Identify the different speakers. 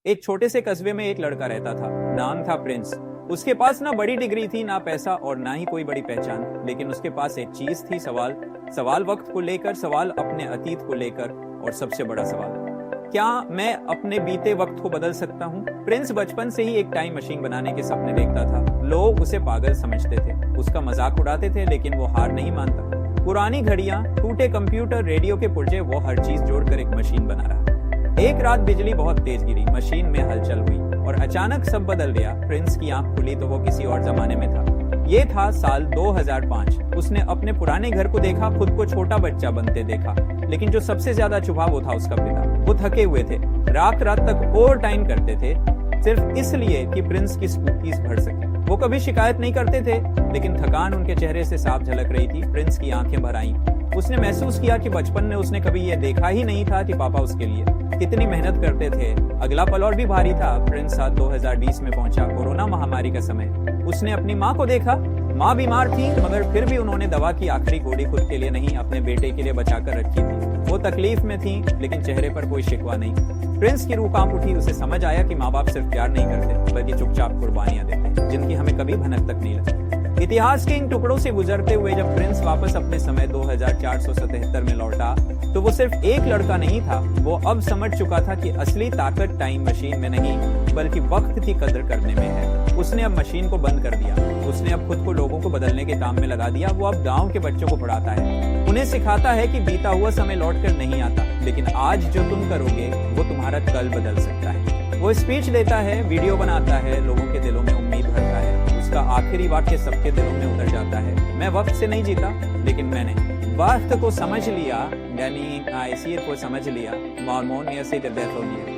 Speaker 1: एक छोटे से कस्बे में एक लड़का रहता था। नाम था प्रिंस। उसके पास ना बड़ी डिग्री थी, ना पैसा और ना ही कोई बड़ी पहचान, लेकिन उसके पास एक चीज थी, सवाल वक्त को लेकर, सवाल अपने अतीत को लेकर, और सबसे बड़ा सवाल, क्या मैं अपने बीते वक्त को बदल सकता हूँ? प्रिंस बचपन से ही एक टाइम मशीन बनाने के सपने देखता था। लोग उसे पागल समझते थे, उसका मजाक उड़ाते थे, लेकिन वो हार नहीं मानता। पुरानी घड़ियां, टूटे कंप्यूटर, रेडियो के पुर्जे, वो हर चीज जोड़कर एक मशीन बना रहा। एक रात बिजली बहुत तेज गिरी, मशीन में हलचल हुई और अचानक सब बदल गया। प्रिंस की आंख खुली तो वो किसी और जमाने में था। ये था साल 2005। उसने अपने पुराने घर को देखा, खुद को छोटा बच्चा बनते देखा, लेकिन जो सबसे ज्यादा चुभा वो था उसका पिता। वो थके हुए थे, रात रात तक ओवर टाइम करते थे, सिर्फ इसलिए कि प्रिंस की स्कूल फीस भर सके। वो कभी शिकायत नहीं करते थे, लेकिन थकान उनके चेहरे से साफ झलक रही थी। प्रिंस की आंखें भर आईं। उसने महसूस किया कि बचपन में उसने कभी ये देखा ही नहीं था कि पापा उसके लिए कितनी मेहनत करते थे। अगला पल और भी भारी था। प्रिंस साल 2020 में पहुंचा, कोरोना महामारी का समय। उसने अपनी माँ को देखा। माँ बीमार थी, मगर फिर भी उन्होंने दवा की आखिरी गोली खुद के लिए नहीं, अपने बेटे के लिए बचाकर रखी थी। वो तकलीफ में थी, लेकिन चेहरे पर कोई शिकवा नहीं। प्रिंस की रूह कांप उठी। उसे समझ आया कि माँ बाप सिर्फ प्यार नहीं करते, बल्कि चुपचाप कुर्बानियां देते, जिनकी हमें कभी भनक तक नहीं लगती। इतिहास के इन टुकड़ों से गुजरते हुए जब प्रिंस वापस अपने समय 2477 में लौटा, तो वो सिर्फ एक लड़का नहीं था। वो अब समझ चुका था कि असली ताकत टाइम मशीन में नहीं, बल्कि वक्त की कदर करने में है। उसने अब मशीन को बंद कर दिया। उसने अब खुद को लोगों को बदलने के काम में लगा दिया। वो अब गांव के बच्चों को पढ़ाता है, उन्हें सिखाता है कि बीता हुआ समय लौट कर नहीं आता, लेकिन आज जो तुम करोगे वो तुम्हारा कल बदल सकता है। वो स्पीच देता है, वीडियो बनाता है, लोगों के दिलों में उम्मीद भरता है। उसका आखिरी वाक्य सबके दिलों में उतर जाता है, मैं वक्त से नहीं जीता, लेकिन मैंने वक्त को समझ लिया, यानी आईसीए को समझ लिया, मॉर्मोनियस से डेथ हो गई।